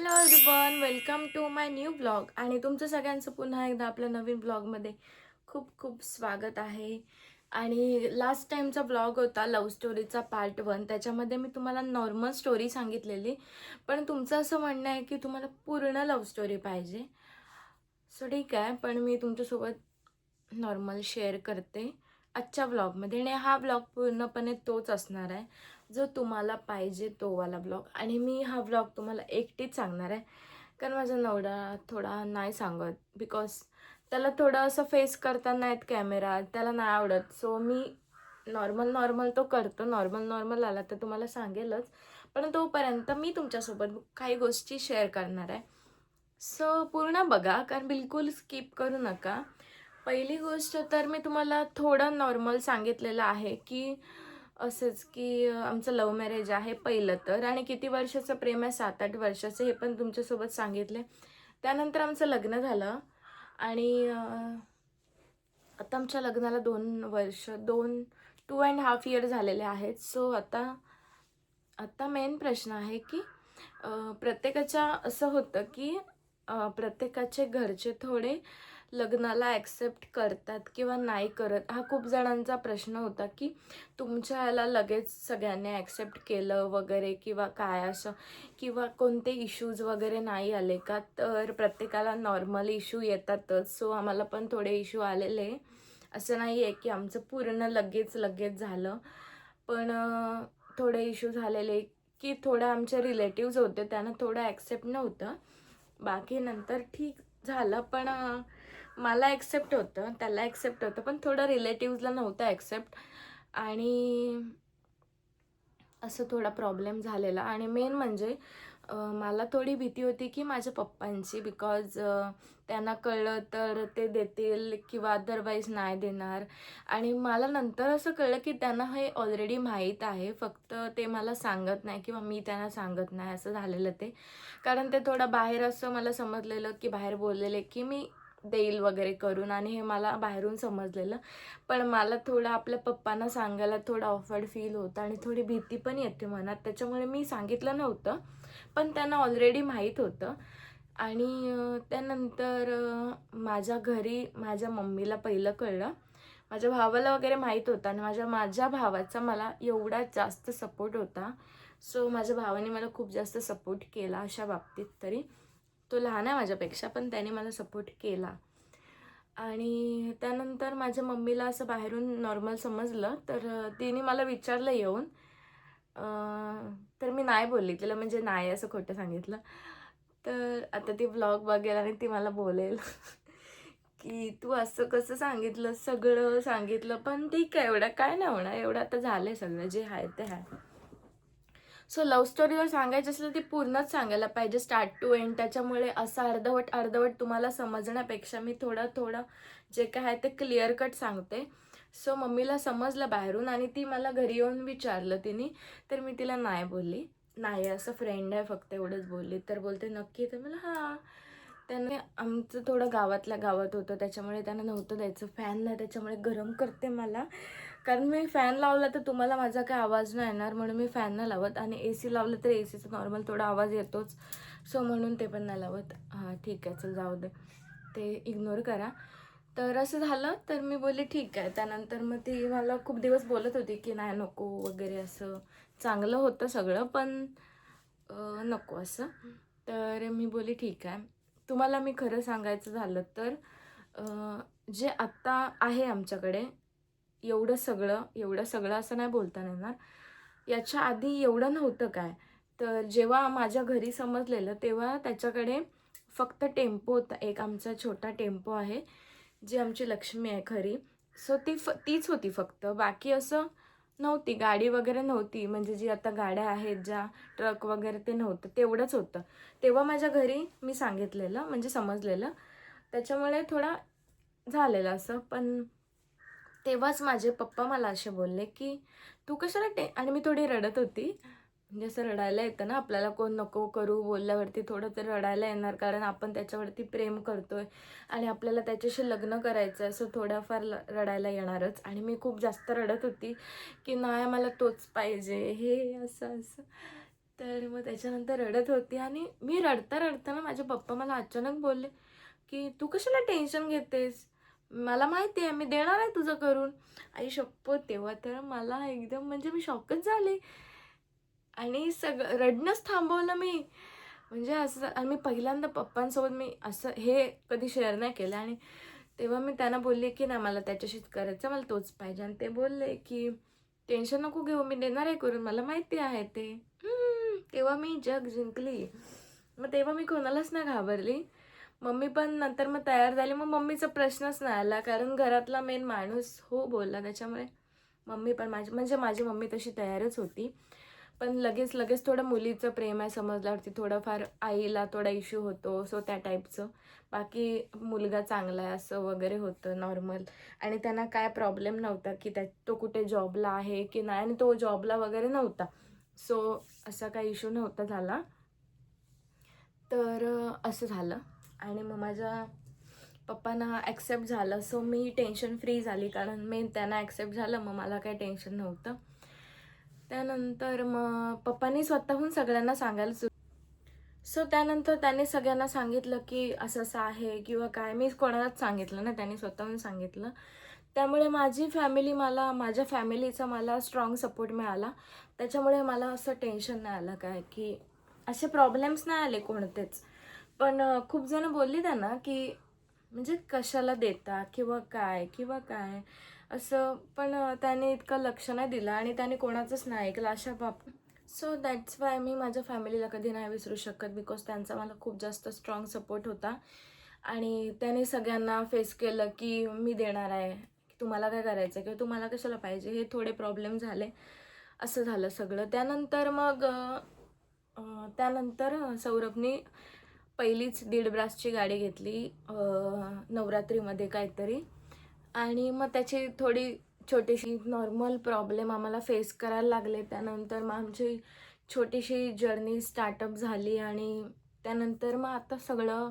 Hello everyone, welcome to my new blog. आणि तुमचं सगळ्यांचं पुन्हा एकदा आपल्या नवीन ब्लॉगमध्ये खूप खूप स्वागत आहे. आणि लास्ट टाईमचा ब्लॉग होता लव्ह स्टोरीचा पार्ट 1. त्याच्यामध्ये मी तुम्हाला नॉर्मल स्टोरी सांगितलेली, पण तुमचं असं म्हणणं आहे की तुम्हाला पूर्ण लव्ह स्टोरी पाहिजे. सो ठीक आहे, पण मी तुमच्यासोबत नॉर्मल शेअर करते आजच्या ब्लॉगमध्ये. आणि हा ब्लॉग पूर्णपणे तोच असणार आहे जो तुम्हाला पाहिजे, तो वाला ब्लॉग. आणि मी हा ब्लॉग तुम्हाला एकटीच सांगणार आहे, कारण माझा नवरा थोडा नाही सांगत, बिकॉज त्याला थोडं असं फेस करता नाहीत कॅमेरा, त्याला नाही आवडत. सो मी नॉर्मल नॉर्मल तो करतो, नॉर्मल आला तर तुम्हाला सांगेलच, पण तोपर्यंत मी तुमच्यासोबत काही गोष्टी शेअर करणार आहे. सो पूर्ण बघा, कारण बिलकुल स्किप करू नका. पहिली गोष्ट तर मी तुम्हाला थोडं नॉर्मल सांगितलेलं आहे की असंच की आमचं लव्ह मॅरेज आहे पहिलं तर, आणि किती वर्षाचं प्रेम आहे, 7-8 वर्षाचं, हे पण तुमच्यासोबत सांगितले. त्यानंतर आमचं लग्न झालं आणि आता आमच्या लग्नाला 2 वर्ष, 2.5 इयर झालेले आहेत. सो आता मेन प्रश्न आहे की प्रत्येकाच्या असं होतं की प्रत्येकाचे घरचे थोडे लग्नाला ॲक्सेप्ट करतात किंवा नाही करत. हा खूप जणांचा प्रश्न होता की तुमच्या याला लगेच सगळ्यांनी ॲक्सेप्ट केलं वगैरे किंवा काय असं, किंवा कोणते इश्यूज वगैरे नाही आले का. तर प्रत्येकाला नॉर्मल इश्यू येतातच. सो आम्हाला पण थोडे इश्यू आलेले. असं नाही आहे की आमचं पूर्ण लगेच झालं, पण थोडे इश्यू झालेले की थोडं आमचे रिलेटिव्स होते, त्यांना थोडं ॲक्सेप्ट नव्हतं. बाकी नंतर ठीक झालं, पण मला ॲक्सेप्ट होतं, त्याला ॲक्सेप्ट होतं, पण थोडं रिलेटिव्सला नव्हतं ॲक्सेप्ट. आणि असं थोडा प्रॉब्लेम झालेला. आणि मेन म्हणजे मला थोडी भीती होती की माझ्या पप्पांची, बिकॉज त्यांना कळलं तर ते देतील किंवा अदरवाईज नाही देणार. आणि मला नंतर असं कळलं की त्यांना हे ऑलरेडी माहीत आहे, फक्त ते मला सांगत नाही किंवा मी त्यांना सांगत नाही, असं झालेलं ते. कारण ते थोडं बाहेर असं मला समजलेलं की बाहेर बोललेले की मी देईल वगैरे करून, आणि हे मला बाहेरून समजलेलं. पण मला थोडं आपल्या पप्पांना सांगायला थोडं ऑफवर्ड फील होतं आणि थोडी भीती पण येते मनात, त्याच्यामुळे मी सांगितलं नव्हतं. पण त्यांना ऑलरेडी माहीत होतं. आणि त्यानंतर माझ्या घरी माझ्या मम्मीला पहिलं कळलं. माझ्या भावाला वगैरे माहीत होतं, आणि माझ्या भावाचा मला एवढा जास्त सपोर्ट होता. सो माझ्या भावाने मला खूप जास्त सपोर्ट केला अशा बाबतीत. तरी तो लहान आहे माझ्यापेक्षा, पण त्याने मला सपोर्ट केला. आणि त्यानंतर माझ्या मम्मीला असं बाहेरून नॉर्मल समजलं, तर तिने मला विचारलं येऊन. तर मी नाही बोलली तिला, म्हणजे नाही असं खोटं सांगितलं. तर आता ती ब्लॉग बघेल आणि ती मला बोलेल की तू असं कसं सांगितलं, सगळं सांगितलं, पण ठीक आहे, एवढं काय नाही होणार, एवढं आता झालंय सगळं, जे आहे ते आहे. सो लव्ह स्टोरी जर सांगायची असेल ती पूर्णच सांगायला पाहिजे, स्टार्ट टू एंड. त्याच्यामुळे असं अर्धवट तुम्हाला समजण्यापेक्षा मी थोडं जे काय आहे ते क्लिअर कट सांगते. सो मम्मीला समजलं बाहेरून, आणि ती मला घरी येऊन विचारलं तिने. तर मी तिला नाही बोलली, नाही असं फ्रेंड आहे फक्त, एवढंच बोलली. तर बोलते नक्की? तर मला हां. त्याने आमचं थोडं गावातल्या गावात होतं, त्याच्यामुळे त्यांना नव्हतं द्यायचं. फॅन नाही, त्याच्यामुळे गरम करते मला. कारण मी फॅन लावला तर तुम्हाला माझा काय आवाज नाही येणार, म्हणून मी फॅन नाही लावत. आणि ए सी लावलं तर ए सीचा नॉर्मल थोडा आवाज येतोच, सो म्हणून ते पण नाही लावत. हां ठीक आहे, चल जाऊ दे, ते इग्नोर करा. तर असं झालं, तर मी बोलले ठीक आहे. त्यानंतर मग ती मला खूप दिवस बोलत होती की नाही नको वगैरे, असं चांगलं होतं सगळं, पण नको असं. तर मी बोलली ठीक आहे. तुम्हाला मी खरं सांगायचं झालं तर जे आत्ता आहे आमच्याकडे, एवढं सगळं असं नाही बोलता येणार. याच्या आधी एवढं नव्हतं काय. तर जेव्हा माझ्या घरी समजलेलं, तेव्हा त्याच्याकडे फक्त टेम्पो होता एक, आमचा छोटा टेम्पो आहे, जी आमची लक्ष्मी आहे खरी. सो तीच होती फक्त, बाकी असं नव्हती, गाडी वगैरे नव्हती. म्हणजे जी आता गाड्या आहेत, ज्या ट्रक वगैरे, ते नव्हतं, तेवढंच होतं. तेव्हा माझ्या घरी मी सांगितलेलं, म्हणजे समजलेलं, त्याच्यामुळे थोडा झालेलं असं. पण तेव्हाच माझे पप्पा मला असे बोलले की तू कशाला आणि मी थोडी रडत होती. म्हणजे असं रडायला येतं ना आपल्याला, कोण नको करू बोलल्यावरती थोडं तर रडायला येणार, कारण आपण त्याच्यावरती प्रेम करतोय आणि आपल्याला त्याच्याशी लग्न करायचं, असं थोडंफार रडायला येणारच. आणि मी खूप जास्त रडत होती की नाही मला तोच पाहिजे, हे असं असं. तर मग त्याच्यानंतर रडत होती आणि मी रडता रडताना माझे पप्पा मला अचानक बोलले की तू कशाला टेन्शन घेतेस, मला माहिती आहे मी देणार आहे तुझं करून. आई शप्पथ, तेव्हा तर मला एकदम म्हणजे मी शॉकच झाले आणि सगळं रडणंच थांबवलं मी. म्हणजे असं आणि मी पहिल्यांदा पप्पांसोबत मी असं हे कधी शेअर नाही केलं आणि तेव्हा मी त्यांना बोलले की नाही मला त्याच्याशीच करायचं, मला तोच पाहिजे. आणि ते बोलले की टेन्शन नको घेऊ, मी देणार आहे करून, मला माहिती आहे ते. तेव्हा मी जग जिंकली. मग तेव्हा मी कोणालाच नाही घाबरली. मम्मी पण नंतर मग तयार झाली. मग मम्मीचा प्रश्नच नाही आला कारण घरातला मेन माणूस हो बोलला. त्याच्यामुळे मम्मी पण माझी मम्मी तशी तयारच होती. पण लगेच लगेच थोडं मुलीचं प्रेम आहे समजल्यावरती थोडंफार आईला थोडा इश्यू होतो. सो त्या टाईपचं. बाकी मुलगा चांगला आहे असं वगैरे होतं नॉर्मल. आणि त्यांना काय प्रॉब्लेम नव्हता की तो कुठे जॉबला आहे की नाही, आणि तो जॉबला वगैरे नव्हता. सो असा काही इश्यू नव्हता झाला. तर असं झालं आणि मग माझ्या पप्पांना ॲक्सेप्ट झालं. सो मी टेन्शन फ्री झाली कारण मेन त्यांना ॲक्सेप्ट झालं, मग मला काही टेन्शन नव्हतं. त्यानंतर मग पप्पांनी स्वतःहून सगळ्यांना सांगायला सो त्यानंतर त्यांनी सगळ्यांना सांगितलं की असं असं आहे किंवा काय. मी कोणालाच सांगितलं ना, त्यांनी स्वतःहून सांगितलं. त्यामुळे माझ्या फॅमिलीचा मला स्ट्रॉंग सपोर्ट मिळाला. त्याच्यामुळे मला असं टेन्शन नाही आलं काय की असे प्रॉब्लेम्स नाही आले कोणतेच. पण खूप जण बोलली त्यांना की म्हणजे कशाला देता किंवा काय असं. पण त्याने इतकं लक्ष नाही दिलं आणि त्याने कोणाचंच नाही ऐकलं अशा सो दॅट्स वाय मी माझ्या फॅमिलीला कधी नाही विसरू शकत, बिकॉज त्यांचा मला खूप जास्त स्ट्रॉंग सपोर्ट होता. आणि त्याने सगळ्यांना फेस केलं की मी देणार आहे, तुम्हाला काय करायचं किंवा तुम्हाला कशाला पाहिजे, हे थोडे प्रॉब्लेम झाले. असं झालं सगळं. त्यानंतर सौरभने पहिलीच 1.5 ब्रासची गाडी घेतली नवरात्रीमध्ये काहीतरी. आणि मग त्याची थोडी छोटीशी नॉर्मल प्रॉब्लेम आम्हाला फेस करायला लागले. त्यानंतर मग आमची छोटीशी जर्नी स्टार्टअप झाली आणि त्यानंतर मग आता सगळं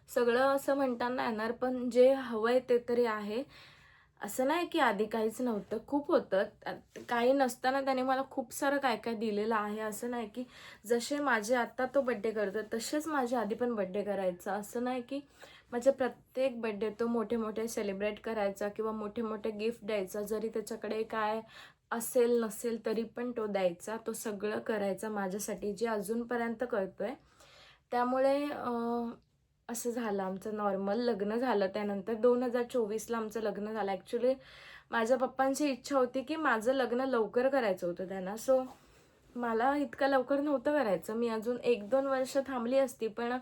सगळं असं म्हणताना येणार, पण जे हवं आहे ते तरी आहे. असं नाही की आधी काहीच नव्हतं, खूप होतं. काही नसताना त्याने मला खूप सारं काय काय दिलेलं आहे. असं नाही की जसे माझे आत्ता तो बड्डे करतो तसेच माझ्या आधी पण बड्डे करायचा. असं नाही की माझे प्रत्येक बड्डे तो मोठे मोठे सेलिब्रेट करायचा किंवा मोठे मोठे गिफ्ट द्यायचा. जरी त्याच्याकडे काय असेल नसेल तरी पण तो द्यायचा, तो सगळं करायचा माझ्यासाठी, जे अजूनपर्यंत करतोय. त्यामुळे असं झालं आमचं नॉर्मल लग्न झालं. त्यानंतर 2024ला आमचं लग्न झालं. ॲक्च्युली माझ्या पप्पांची इच्छा होती की माझं लग्न लवकर करायचं होतं त्यांना. सो मला इतकं लवकर नव्हतं करायचं, मी अजून 1-2 वर्ष थांबली असती. पण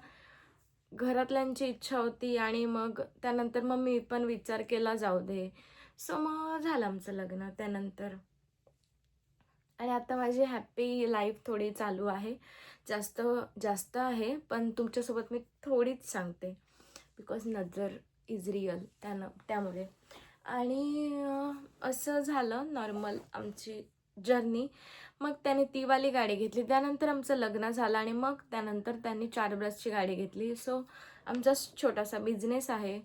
घरातल्यांची इच्छा होती आणि मग त्यानंतर मग मी पण विचार केला जाऊ दे. सो मग झालं आमचं लग्न त्यानंतर. आणि आता माझी हॅप्पी लाईफ थोडी चालू आहे. जास्त जास्त आहे पण तुमच्यासोबत मी थोडीच सांगते, बिकॉज नजर इज रिअल त्यामुळे. आणि असं झालं नॉर्मल आमची जर्नी. मग त्याने ती वाली गाडी घेतली. त्यानंतर आमचं लग्न झालं आणि मग त्यानंतर त्यांनी 4 ब्रशची गाडी घेतली. सो आमचा छोटासा बिझनेस आहे.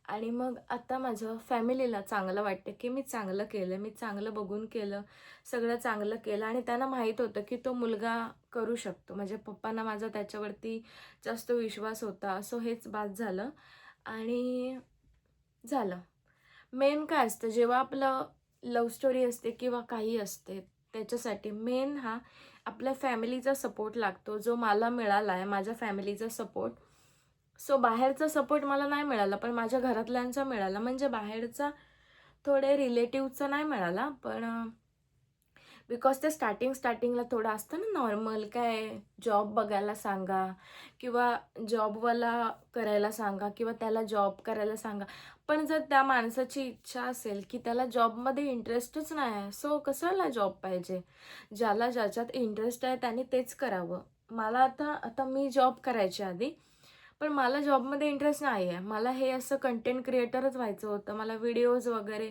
आणि मग आता माझं फॅमिलीला चांगलं वाटतं की मी चांगलं केलं, मी चांगलं बघून केलं, सगळं चांगलं केलं. आणि त्यांना माहीत होतं की तो मुलगा करू शकतो. माझ्या पप्पांना माझा त्याच्यावरती जास्त विश्वास होता. सो हेच बात झालं. आणि झालं. मेन काय असतं जेव्हा आपलं लव्ह स्टोरी असते किंवा काही असते, त्याच्यासाठी मेन हा आपल्या फॅमिलीचा सपोर्ट लागतो, जो मला मिळाला आहे, माझ्या फॅमिलीचा सपोर्ट. सो बाहेरचा सपोर्ट मला नाही मिळाला, पण माझ्या घरातल्यांचा मिळाला. म्हणजे बाहेरचा थोडे रिलेटिव्हचा नाही मिळाला, पण बिकॉज ते स्टार्टिंगला थोडं असतं ना नॉर्मल, काय जॉब बघायला सांगा किंवा जॉबवाला करायला सांगा किंवा त्याला जॉब करायला सांगा. पण जर त्या माणसाची इच्छा असेल की त्याला जॉबमध्ये इंटरेस्टच नाही आहे, सो कशाला जॉब पाहिजे. ज्याला ज्याच्यात इंटरेस्ट आहे त्याने तेच करावं. मला आता मी जॉब करायची आधी, पण मला जॉबमध्ये इंटरेस्ट नाही आहे. मला हे असं कंटेंट क्रिएटरच व्हायचं होतं. मला व्हिडिओज वगैरे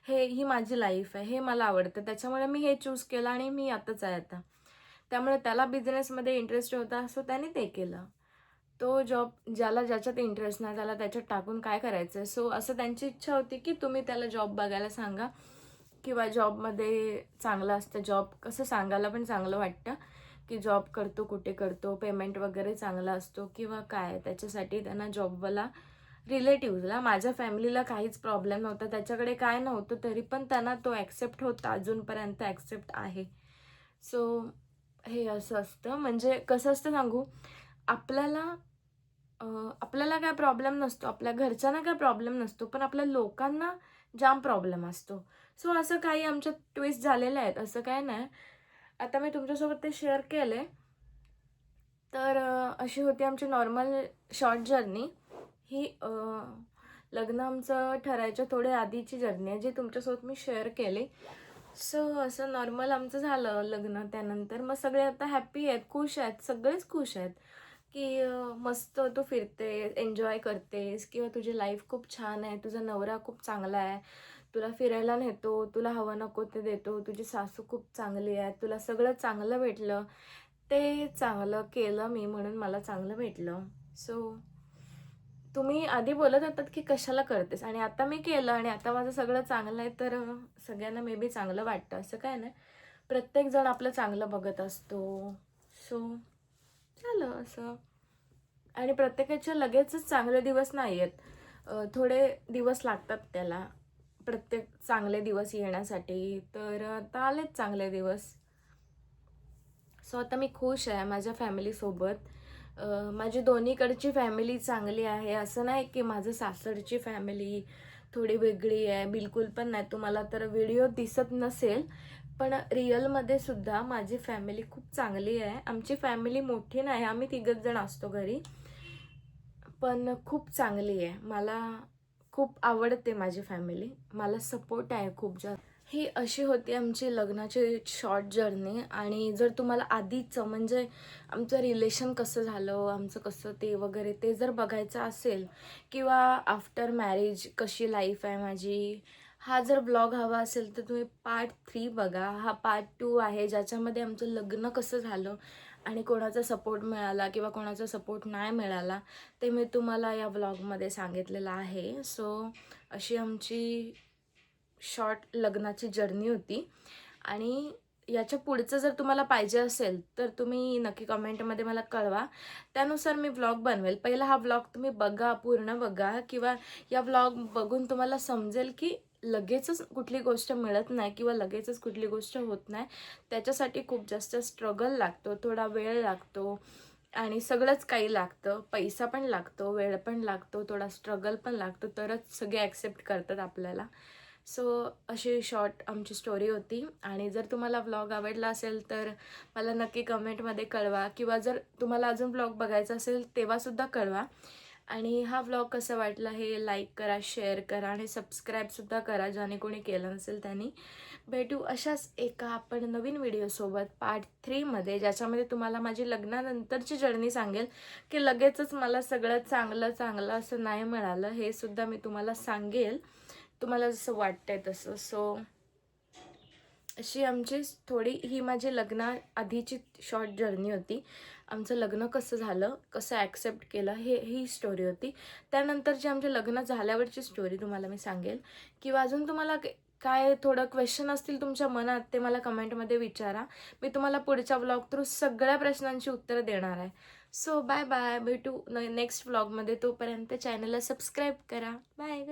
ही माझी लाईफ आहे, हे मला आवडतं. त्याच्यामुळे मी हे चूज केलं आणि मी आताच आहे आता. त्यामुळे त्याला बिझनेसमध्ये इंटरेस्ट होता, सो त्याने ते केलं. तो जॉब ज्याला ज्याच्यात इंटरेस्ट नाही त्याला त्याच्यात टाकून काय करायचं. सो असं त्यांची इच्छा होती की तुम्ही त्याला जॉब बघायला सांगा किंवा जॉबमध्ये चांगलं असतं. जॉब कसं सांगायला पण चांगलं वाटतं की जॉब करतो, कुठे करतो, पेमेंट वगैरे चांगला असतो किंवा काय, त्याच्यासाठी त्यांना जॉबवाला रिलेटिव्हला, माझ्या फॅमिलीला काहीच प्रॉब्लेम नव्हता, त्याच्याकडे काय नव्हतं तरी पण त्यांना तो ॲक्सेप्ट होता, अजूनपर्यंत ॲक्सेप्ट आहे. सो हे असं असतं. म्हणजे कसं असतं सांगू, आपल्याला आपल्याला काय प्रॉब्लेम नसतो, आपल्या घरच्यांना काय प्रॉब्लेम नसतो, पण आपल्या लोकांना जाम प्रॉब्लेम असतो. सो असं काही आमच्यात ट्विस्ट झालेले आहेत, असं काय नाही. आता मी तुमच्यासोबत ते शेअर केले. तर अशी होती आमची नॉर्मल शॉर्ट जर्नी. ही लग्न आमचं ठरायच्या थोडे आधीची जर्नी आहे, जी तुमच्यासोबत मी शेअर केली. सो असं नॉर्मल आमचं झालं लग्न. त्यानंतर मग सगळे आता हॅप्पी आहेत, खुश आहेत, सगळेच खुश आहेत, की मस्त तू फिरते, एन्जॉय करतेस किंवा तुझी लाईफ खूप छान आहे, तुझा नवरा खूप चांगला आहे, तुला फिरायला नेतो, तुला हवं नको ते देतो, तुझी सासू खूप चांगली आहे, तुला सगळं चांगलं भेटलं. ते चांगलं केलं मी म्हणून मला चांगलं भेटलं. सो तुम्ही आधी बोलत होतात की कशाला करतेस, आणि आता मी केलं आणि आता माझं सगळं चांगलं आहे, तर सगळ्यांना मे बी चांगलं वाटतं, असं काय नाही. प्रत्येकजण आपलं चांगलं बघत असतो. सो झालं असं. आणि प्रत्येकाचे लगेचच चांगले दिवस नाही आहेत, थोडे दिवस लागतात त्याला, प्रत्येक चांगले दिवस येण्यासाठी. तर आता आलेच चांगले दिवस. सो आता मी खुश आहे माझ्या फॅमिलीसोबत. माझी दोन्हीकडची फॅमिली चांगली आहे. असं नाही की माझं सासरची फॅमिली थोडी वेगळी आहे, बिलकुल पण नाही. तुम्हाला तर व्हिडिओ दिसत नसेल, पण रिअलमध्ये सुद्धा माझी फॅमिली खूप चांगली आहे. आमची फॅमिली मोठी नाही, आम्ही तिघच जण असतो घरी, पण खूप चांगली आहे. मला खूप आवडते माझी फॅमिली, मला सपोर्ट आहे खूप जास्त. ही अशी होती आमची लग्नाची शॉर्ट जर्नी. आणि जर तुम्हाला आधीचं म्हणजे आमचं रिलेशन कसं झालं, आमचं कसं ते वगैरे ते जर बघायचं असेल, किंवा आफ्टर मॅरेज कशी लाईफ आहे माझी, हा जर ब्लॉग हवा असेल तर तुम्ही पार्ट 3 बघा. हा पार्ट 2 आहे, ज्याच्यामध्ये आमचं लग्न कसं झालं आणि कोणाचा सपोर्ट मिळाला किंवा कोणाचा सपोर्ट नाही मिळाला, ते मी तुम्हाला या ब्लॉगमध्ये सांगितलेलं आहे. सो अशी आमची शॉर्ट लग्नाची जर्नी होती. आणि याच्या पुढचं जर तुम्हाला पाहिजे असेल तर तुम्ही नक्की कमेंटमध्ये मला कळवा, त्यानुसार मी व्लॉग बनवेल. पहिला हा व्लॉग तुम्ही बघा, पूर्ण बघा, किंवा या व्लॉग बघून तुम्हाला समजेल की लगेचच कुठली गोष्ट मिळत नाही किंवा लगेचच कुठली गोष्ट होत नाही. त्याच्यासाठी खूप जास्त स्ट्रगल लागतो, थोडा वेळ लागतो आणि सगळंच काही लागतं. पैसा पण लागतो, वेळ पण लागतो, थोडा स्ट्रगल पण लागतो, तरच सगळे ॲक्सेप्ट करतात आपल्याला. सो अशी शॉर्ट आमची स्टोरी होती. आणि जर तुम्हाला व्लॉग आवडला असेल तर मला नक्की कमेंटमध्ये कळवा, किंवा जर तुम्हाला अजून व्लॉग बघायचा असेल तेव्हासुद्धा कळवा. आणि हा व्लॉग कसा वाटला हे लाईक करा, शेअर करा आणि सबस्क्राईबसुद्धा करा, ज्याने कोणी केलं नसेल त्यांनी. भेटू अशाच एका आपण नवीन व्हिडिओसोबत पार्ट 3मध्ये, ज्याच्यामध्ये तुम्हाला माझी लग्नानंतरची जर्नी सांगेल, की लगेचच मला सगळं चांगलं चांगलं असं नाही मिळालं, हे सुद्धा मी तुम्हाला सांगेल, तुम्हाला जसं वाटतंय तसं. सो अशी आमची थोडी ही माझी लग्ना आधीची शॉर्ट जर्नी होती. आमचं लग्न कसं झालं, कसं ॲक्सेप्ट केलं, ही स्टोरी होती. त्यानंतरची आमच्या लग्न झाल्यावरची स्टोरी तुम्हाला मी सांगेल. किंवा अजून तुम्हाला काय थोडं क्वेश्चन असतील तुमच्या मनात, ते मला कमेंटमध्ये विचारा. मी तुम्हाला पुढच्या व्लॉग थ्रू सगळ्या प्रश्नांची उत्तरं देणार आहे. सो बाय बाय, भेटू नेक्स्ट व्लॉगमध्ये. तोपर्यंत चॅनलला सबस्क्राईब करा. बाय.